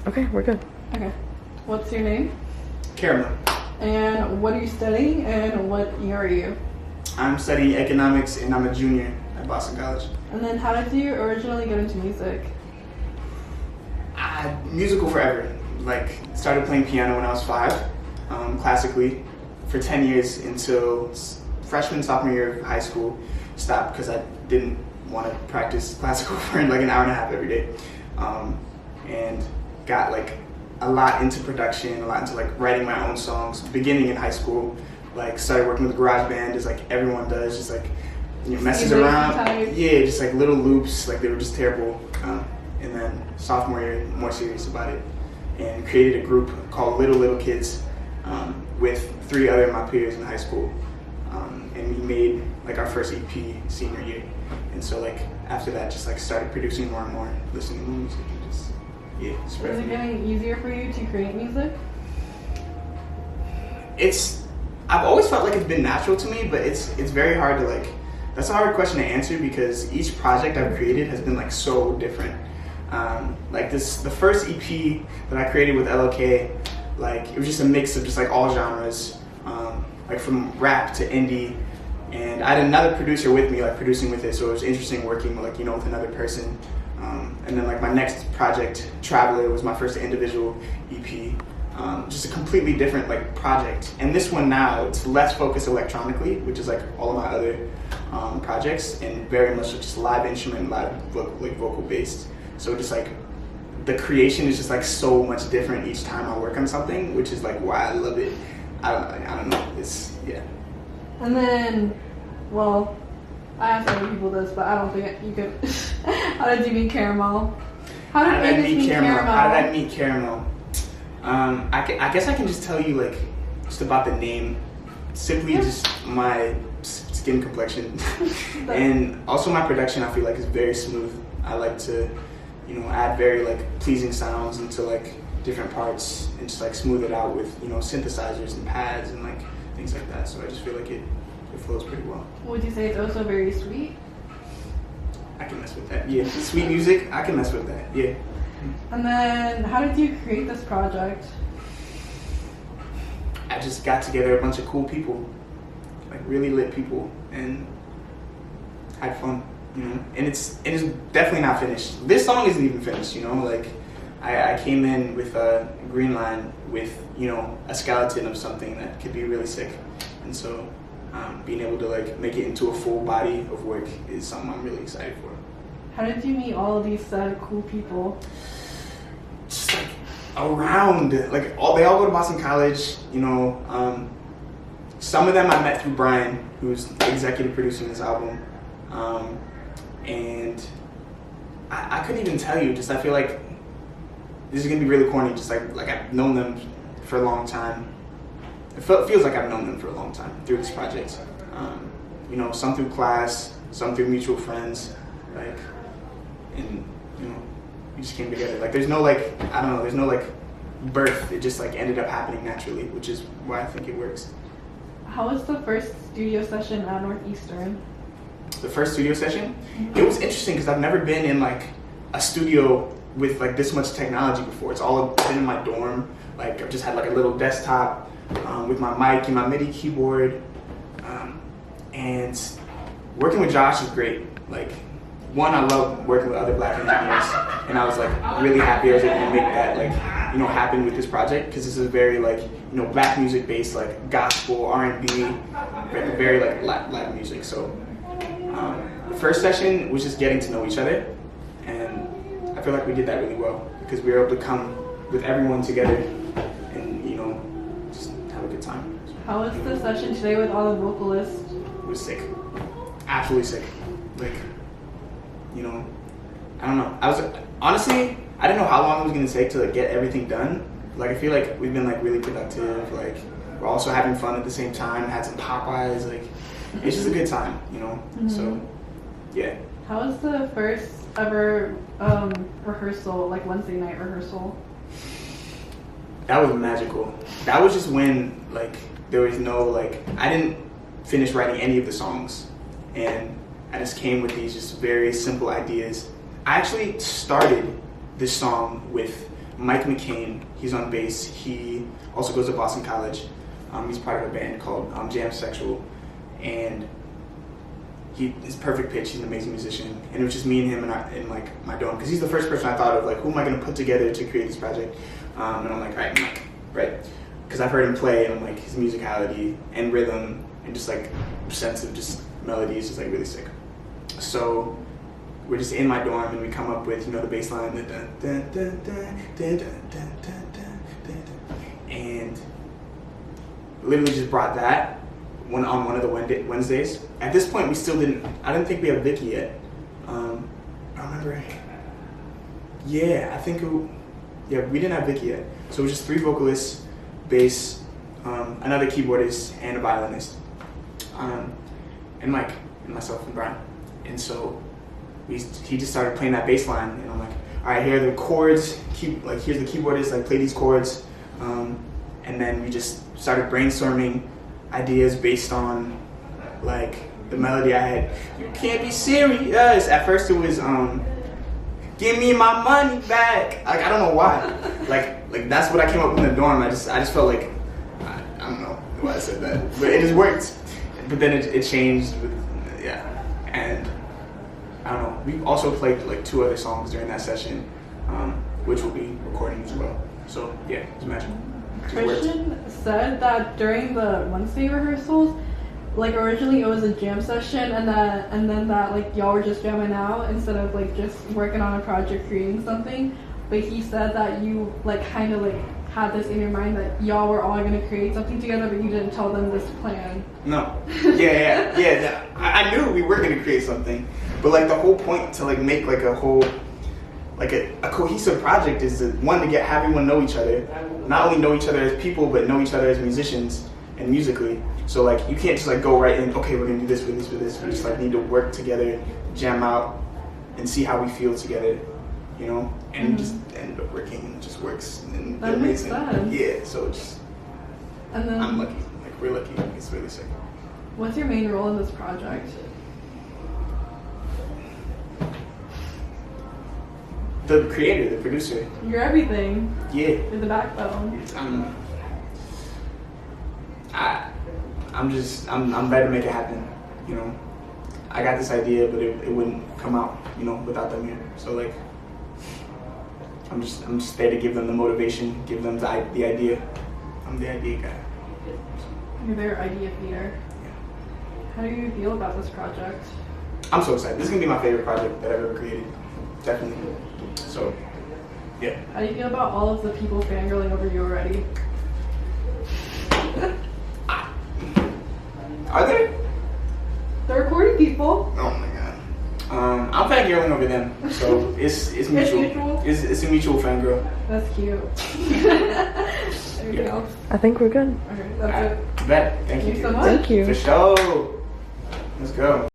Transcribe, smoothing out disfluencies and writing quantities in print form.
Okay, we're good. Okay. What's your name? Caramel. And what are you studying and what year are you? I'm studying economics and I'm a junior at Boston College. And then how did you originally get into music? Musical forever. Like, started playing piano when I was 5, classically, for 10 years until freshman, sophomore year of high school. Stopped because I didn't want to practice classical for like an hour and a half every day. And got like a lot into production, a lot into like writing my own songs, beginning in high school. Like, started working with GarageBand as like everyone does, just like, you know, messes around. Yeah, just like little loops, like they were just terrible. And then sophomore year, more serious about it, and created a group called Little Kids with 3 other of my peers in high school. And we made like our first EP senior year. And so like after that, just like started producing more and more, listening to music, and just, yeah. Is it getting easier for you to create music? I've always felt like it's been natural to me, but it's very hard to like, that's a hard question to answer because each project I've created has been like so different. Like the first EP that I created with LOK, like it was just a mix of just like all genres, like from rap to indie, and I had another producer with me, like producing with it, so it was interesting working like, you know, with another person. And then like my next project, Traveler, was my first individual EP. Just a completely different like project, and this one now it's less focused electronically, which is like all of my other projects, and very much just live instrument, live vocal based. So just like the creation is just like so much different each time I work on something, which is like why I love it. I don't know. It's, yeah. And then, well, I asked other people this, but I don't think you could. How did you meet Caramel? How did I meet Caramel? How did I meet Caramel? I guess I can just tell you like just about the name, simply just my skin complexion, and also my production. I feel like is very smooth. I like to, you know, add very like pleasing sounds into like different parts and just like smooth it out with, you know, synthesizers and pads and like things like that. So I just feel like it flows pretty well. Would you say it's also very sweet? I can mess with that. Yeah, sweet music. I can mess with that. Yeah. And then, how did you create this project? I just got together a bunch of cool people, like really lit people, and had fun, you know. And it's definitely not finished. This song isn't even finished, you know. Like I came in with a Greenline with, you know, a skeleton of something that could be really sick, and so being able to like make it into a full body of work is something I'm really excited for. How did you meet all of these cool people? Just like around, like they all go to Boston College, you know. Some of them I met through Brian, who's executive producing this album, and I couldn't even tell you. Just I feel like this is gonna be really corny. Just like I've known them for a long time. It feels like I've known them for a long time through this project. You know, some through class, some through mutual friends, like, and you know, we just came together. Like, there's no like, I don't know, there's no like birth. It just like ended up happening naturally, which is why I think it works. How was the first studio session at Northeastern? The first studio session, it was interesting because I've never been in like a studio with like this much technology before. It's all been in my dorm. Like, I've just had like a little desktop with my mic and my MIDI keyboard, and working with Josh is great. Like, one, I love working with other Black engineers, and I was like really happy I was able to make that like, you know, happen with this project, because this is very like, you know, Black music based, like gospel, R&B, very like live music. So the first session was just getting to know each other, and I feel like we did that really well because we were able to come with everyone together and, you know, just have a good time. How was the session today with all the vocalists? It was sick, absolutely sick. Like, you know, I don't know. Honestly, I didn't know how long it was gonna take to like get everything done. Like, I feel like we've been like really productive. Like, we're also having fun at the same time. Had some Popeyes. Like, it's just a good time, you know. Mm-hmm. So, yeah. How was the first ever rehearsal, like Wednesday night rehearsal? That was magical. That was just when like there was no like, I didn't finish writing any of the songs, and I just came with these just very simple ideas. I actually started this song with Mike McCain, he's on bass. He also goes to Boston College. He's part of a band called Jam Sexual, and his perfect pitch. He's an amazing musician, and it was just me and him in like my dorm, because he's the first person I thought of, like, who am I going to put together to create this project? And I'm like, all right, Mike, right? Because I've heard him play, and I'm like, his musicality and rhythm and just like sense of just melody is just like really sick. So we're just in my dorm, and we come up with, you know, the bass line, and literally just brought that on one of the Wednesdays. At this point, we still I didn't think we had Vicky yet. I remember, yeah, we didn't have Vicky yet. So it was just 3 vocalists, bass, another keyboardist, and a violinist, and Mike, and myself, and Brian. And so he just started playing that bass line, and I'm like, all right, here are the chords, here's the keyboardist, like, play these chords, and then we just started brainstorming ideas based on, like, the melody I had. You can't be serious. At first it was, give me my money back. Like, I don't know why. Like that's what I came up with in the dorm. I just felt like, I don't know why I said that, but it just worked. But then it changed with, yeah, and I don't know. We also played like 2 other songs during that session, which we'll be recording as well. So yeah, it's magic. Christian said that during the Wednesday rehearsals, like, originally it was a jam session, and then that like y'all were just jamming out instead of like just working on a project, creating something. But he said that you like kind of like had this in your mind that y'all were all gonna create something together, but you didn't tell them this plan. No. Yeah. I knew we were gonna create something, but like the whole point to like make like a whole, like a cohesive project is to, one, to have everyone know each other, not only know each other as people, but know each other as musicians and musically. So like you can't just like go right in, okay, we're gonna do this with this with this. We just like need to work together, jam out, and see how we feel together, you know, and just end up working, and it just works. And that makes sense. Yeah, so it's, and then I'm lucky, like we're lucky. It's really sick. What's your main role in this project? The creator, the producer. You're everything. Yeah. You're the backbone. I'm better to make it happen, you know. I got this idea, but it wouldn't come out, you know, without them here. So like, I'm just there to give them the motivation, give them the idea. I'm the idea guy. You're their idea feeder. Yeah. How do you feel about this project? I'm so excited. This is gonna be my favorite project that I've ever created, definitely. So, yeah. How do you feel about all of the people fangirling over you already? Are there? The recording people. Oh my god. I'm fangirling over them, so it's mutual. It's a mutual fangirl. That's cute. Anything else? I think we're good. Okay, that's it. Bet. Thank you so much. Thank you. For sure. Let's go.